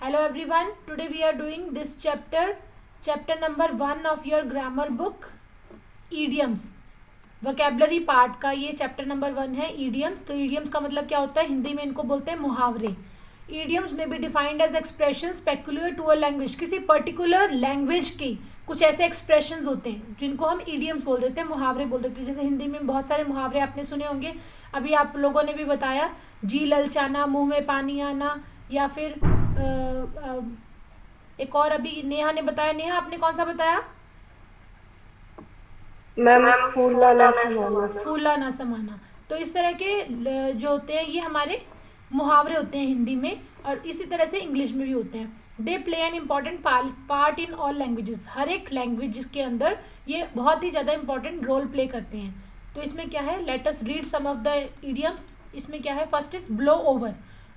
Hello everyone, today we are doing this chapter number 1 of your grammar book, idioms. Vocabulary part का ये chapter number 1 है, idioms. तो idioms का मतलब क्या होता है, हिंदी में इनको बोलते हैं मुहावरे. Idioms may be defined as expressions peculiar to a language. किसी पर्टिकुलर लैंग्वेज की कुछ ऐसे एक्सप्रेशंस होते हैं जिनको हम idioms बोल देते हैं, मुहावरे बोल देते हैं. जैसे हिंदी में बहुत सारे मुहावरे आपने सुने होंगे, अभी आप लोगों ने भी बताया, जी ललचाना, मुंह में पानी आना, या फिर एक और अभी नेहा ने बताया. नेहा आपने कौन सा बताया? मैम फूला ना समाना। फूला ना समाना. तो इस तरह के जो होते हैं ये हमारे मुहावरे होते हैं हिंदी में, और इसी तरह से इंग्लिश में भी होते हैं. They play an important part in all languages. हर एक लैंग्वेज के अंदर ये बहुत ही ज़्यादा इंपॉर्टेंट रोल प्ले करते हैं. तो इसमें क्या है, let us read some of the idioms. इसमें क्या है, first is blow over.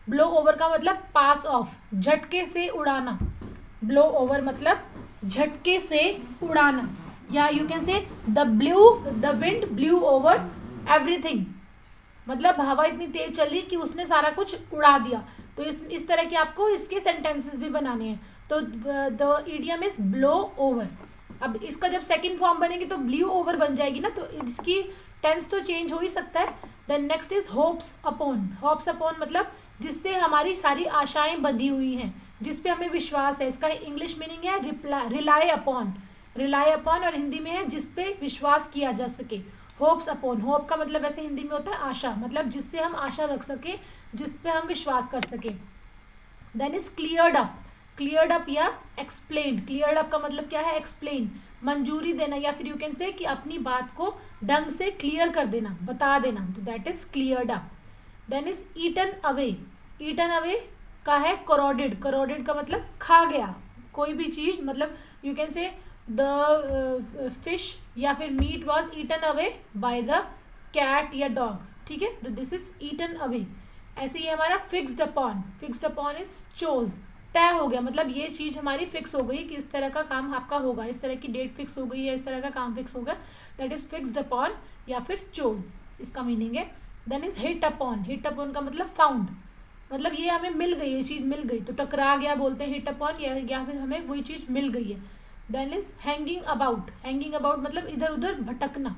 Blow over का मतलब पास ऑफ, झटके से उड़ाना. ब्लो ओवर मतलब झटके से उड़ाना, या you can say the wind blue over everything. मतलब हवा इतनी तेज चली कि उसने सारा कुछ उड़ा दिया. तो इस तरह के आपको इसके सेंटेंसेस भी बनाने हैं. तो the idiom is blow over. अब इसका जब सेकंड फॉर्म बनेगी तो ब्लू ओवर बन जाएगी ना, तो इसकी टेंस तो चेंज हो ही सकता है. Then next is hopes upon. Hopes upon मतलब जिससे हमारी सारी आशाएं बंधी हुई हैं, जिस पे हमें विश्वास है. इसका इंग्लिश मीनिंग है रिलाई अपॉन. रिलाई अपॉन और हिंदी में है जिस पे विश्वास किया जा सके. होप्स अपॉन, होप का मतलब वैसे हिंदी में होता है आशा, मतलब जिससे हम आशा रख सके, जिस पे हम विश्वास कर सके. Then is cleared up. Cleared up या एक्सप्लेन. क्लियर्ड अप का मतलब क्या है, एक्सप्लेन, मंजूरी देना, या फिर यू कैन से कि अपनी बात को ढंग से क्लियर कर देना, बता देना. तो that is cleared up. Then is eaten away. Eaten away का है करोडेड. करोडेड का मतलब खा गया कोई भी चीज, मतलब you can say the fish या फिर meat was eaten away by the cat या डॉग. ठीक है, तो दिस इज ईटन अवे. ऐसे ही हमारा fixed upon. Fixed upon is chose. तय हो गया, मतलब ये चीज हमारी फिक्स हो गई कि इस तरह का काम आपका होगा, इस तरह की डेट फिक्स हो गई है, इस तरह का काम फिक्स होगा. दैट इज फिक्स्ड अपॉन या फिर चोज, इसका मीनिंग है. Then is hit upon. Hit upon का मतलब फाउंड, मतलब ये हमें मिल गई, ये चीज़ मिल गई, तो टकरा गया बोलते हैं हिट अपॉन, या फिर हमें वही चीज़ मिल गई है. Then is hanging about. Hanging about मतलब इधर उधर भटकना.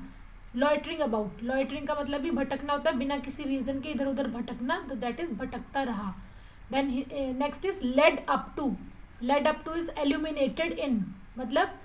Loitering about. लॉइटरिंग का मतलब भी भटकना होता है, बिना किसी रीजन के इधर उधर भटकना, तो दैट इज भटकता रहा. Then next is led up to. Led up to is illuminated in. मतलब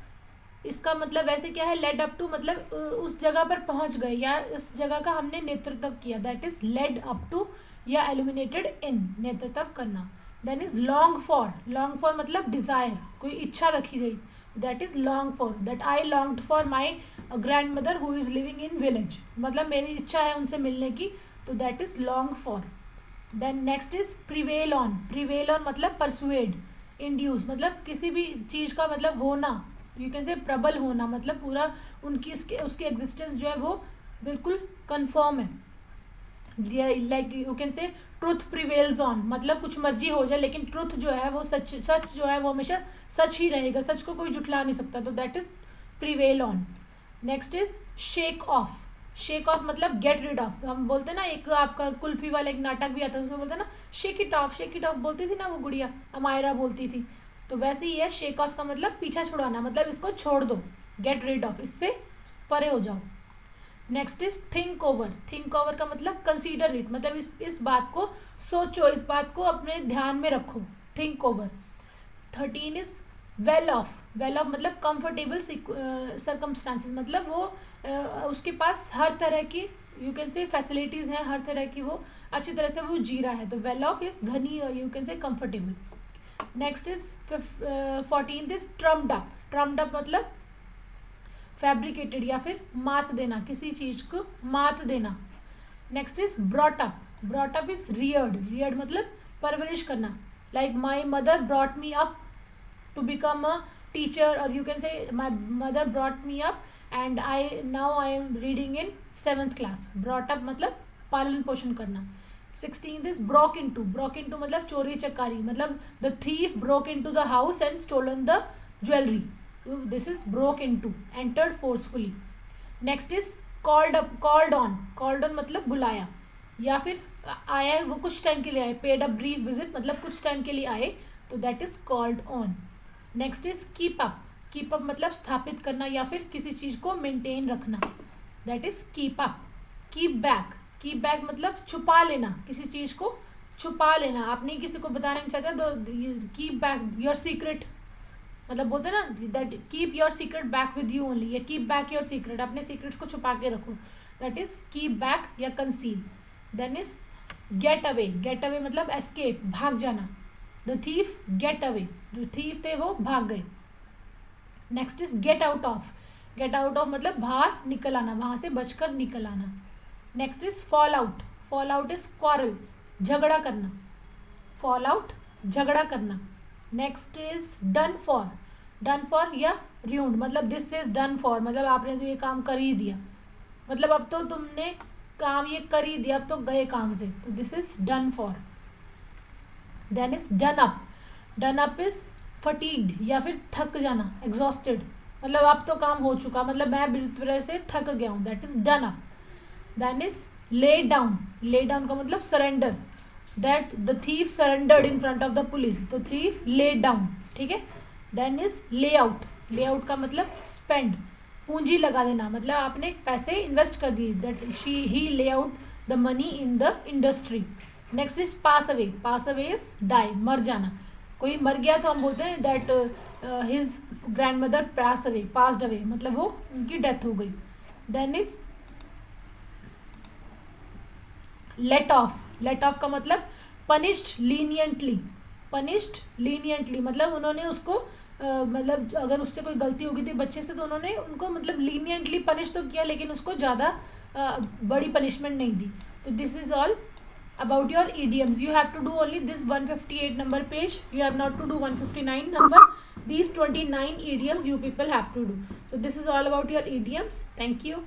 इसका मतलब वैसे क्या है, लेड अप टू मतलब उस जगह पर पहुंच गए, या उस जगह का हमने नेतृत्व किया. That is led up to या एल्यूमिनेटेड इन, नेतृत्व करना. Then is long for. Long for मतलब डिजायर, कोई इच्छा रखी गई. That is long for. That I longed for my grandmother who is living in village. मतलब मेरी इच्छा है उनसे मिलने की, तो that is long for. Then next is prevail on. Prevail on मतलब परसुएड, इंड्यूस, मतलब किसी भी चीज का मतलब होना, यू कैन से प्रबल होना, मतलब पूरा उनकी उसकी एग्जिस्टेंस जो है वो बिल्कुल कंफर्म है. लाइक यू कैन से ट्रुथ प्रिवेल्स ऑन, मतलब कुछ मर्जी हो जाए लेकिन ट्रुथ जो है वो सच जो है वो हमेशा सच ही रहेगा, सच को कोई जुटला नहीं सकता. तो that is prevail on. Next is shake of. Shake of मतलब गेट रिड ऑफ. हम बोलते हैं ना, एक आपका कुल्फी वाला एक नाटक भी आता है, उसमें बोलते हैं ना shake it of. Shake it of बोलती थी ना वो गुड़िया, अमायरा बोलती थी. तो वैसे ही है शेक ऑफ का मतलब पीछा छुड़ाना, मतलब इसको छोड़ दो, गेट रिड ऑफ, इससे परे हो जाओ. Next is think over. Think over का मतलब कंसीडर इट, मतलब इस बात को सोचो, इस बात को अपने ध्यान में रखो. Think over. 13 is well of. Well of मतलब कंफर्टेबल सरकमस्टांसिस, मतलब वो उसके पास हर तरह की यू कैन से फैसिलिटीज़ हैं, हर तरह की वो अच्छी तरह से वो जी रहा है. तो वेल ऑफ इज धनी, you can say comfortable. Next is 14 is trumped up. Trumped up मतलब फैब्रिकेटेड या फिर मात देना, किसी चीज को मात देना. Next is brought up. Brought up is reared. Reared मतलब परवरिश करना. Like my mother brought me up to become a teacher, or you can say my mother brought me up and I am reading in 7th class. Brought up मतलब पालन पोषण करना. 16 is broke into. Broke into मतलब चोरी चकारी, मतलब the thief broke into the house and stolen the jewellery. This is broke into, entered forcefully. Next is called up. Called on. Called on मतलब बुलाया, या फिर आया वो कुछ टाइम के लिए आए. पेड अ ब्रीफ विजिट मतलब कुछ टाइम के लिए आए, तो that is called on. Next is keep up. Keep up मतलब स्थापित करना या फिर किसी चीज को मेंटेन रखना, that is keep up. Keep back. Keep back मतलब छुपा लेना, किसी चीज को छुपा लेना. आप नहीं किसी को बताना नहीं चाहते तो कीप बैक योर सीक्रेट, मतलब बोलते हैं ना that keep your secret back with you only, या कीप बैक योर सीक्रेट, अपने सीक्रेट्स को छुपा के रखो, दैट इज कीप बैक या conceal. Then is get away. Get away मतलब एस्केप, भाग जाना. द थीफ गेट अवे, जो थीफ थे वो भाग गए. Next is get out of. Get out of मतलब बाहर निकल आना, वहां से बचकर निकल आना. Next is fall out. Fall out is quarrel, झगड़ा करना. फॉल आउट झगड़ा करना. Next is done for. Done for या र्यूंड मतलब दिस इज डन फॉर, मतलब आपने तो ये काम कर ही दिया, मतलब अब तो तुमने काम ये कर ही दिया, अब तो गए काम से, तो this is done for. Then is done up. Done up is fatigued या फिर थक जाना, एग्जॉस्टेड, मतलब अब तो काम हो चुका, मतलब मैं बुरी तरह से थक गया हूँ, that is done up. Then is lay down. Lay down का मतलब surrender, that the thief surrendered in front of the police, तो थीफ ले डाउन. ठीक है. Then is lay out. Lay out का मतलब स्पेंड, पूंजी लगा देना, मतलब आपने पैसे इन्वेस्ट कर दिए, that he lay out the money in the industry. Next is pass away. Pass away is die, मर जाना. कोई मर गया तो हम बोलते हैं that his grandmother passed away, मतलब वो उनकी डेथ हो गई. Then is let off. Let off का मतलब पनिश्ड लीनियंटली. पनिश्ड लीनियंटली मतलब उन्होंने उसको मतलब अगर उससे कोई गलती हो गई थी बच्चे से तो उन्होंने उनको मतलब लीनियंटली पनिश तो किया, लेकिन उसको ज़्यादा बड़ी पनिशमेंट नहीं दी. तो this is all about your idioms. You have to do only this 158 number page, you have not to do 159 number. These 29 idioms you people have to do. So this is all about your idioms. Thank you.